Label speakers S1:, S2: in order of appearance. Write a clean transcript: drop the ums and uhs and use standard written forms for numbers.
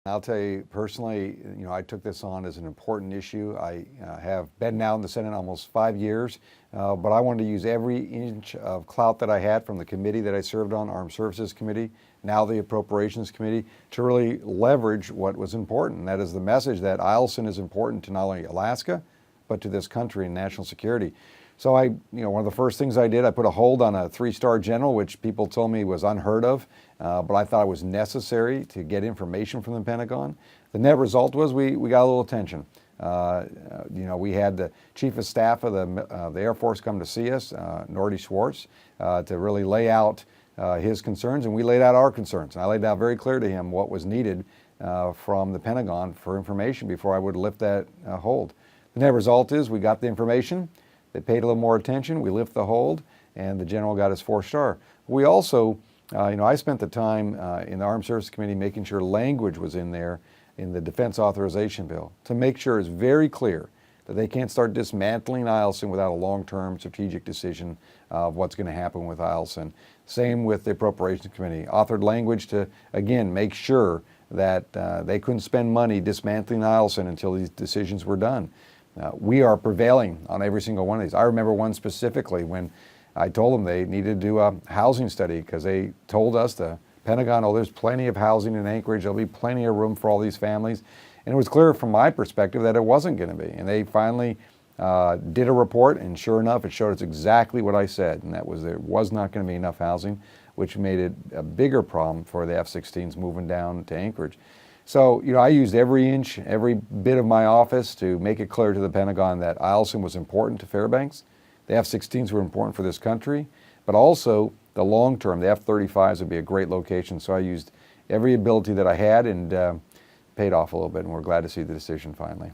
S1: I'll tell you personally, I took this on as an important issue. I have been now in the Senate almost 5 years, but I wanted to use every inch of clout that I had from the committee that I served on, Armed Services Committee, now the Appropriations Committee, to really leverage what was important. That is the message that Eielson is important to not only Alaska, but to this country and national security. So one of the first things I did, I put a hold on a 3-star general, which people told me was unheard of, but I thought it was necessary to get information from the Pentagon. The net result was we got a little attention. We had the Chief of Staff of the Air Force come to see us, Nordy Schwartz, to really lay out his concerns, and we laid out our concerns. And I laid out very clear to him what was needed from the Pentagon for information before I would lift that hold. The net result is we got the information. They paid a little more attention, we lift the hold, and the general got his 4-star. We also, I spent the time in the Armed Services Committee making sure language was in there in the Defense Authorization Bill to make sure it's very clear that they can't start dismantling Eielson without a long-term strategic decision of what's going to happen with Eielson. Same with the Appropriations Committee. Authored language to, again, make sure that they couldn't spend money dismantling Eielson until these decisions were done. We are prevailing on every single one of these. I remember one specifically when I told them they needed to do a housing study because they told us, the Pentagon, there's plenty of housing in Anchorage, there'll be plenty of room for all these families. And it was clear from my perspective that it wasn't going to be. And they finally did a report, and sure enough, it showed us exactly what I said, and that was there was not going to be enough housing, which made it a bigger problem for the F-16s moving down to Anchorage. So, I used every inch, every bit of my office to make it clear to the Pentagon that Eielson was important to Fairbanks. The F-16s were important for this country, but also the long term, the F-35s would be a great location. So I used every ability that I had and paid off a little bit, and we're glad to see the decision finally.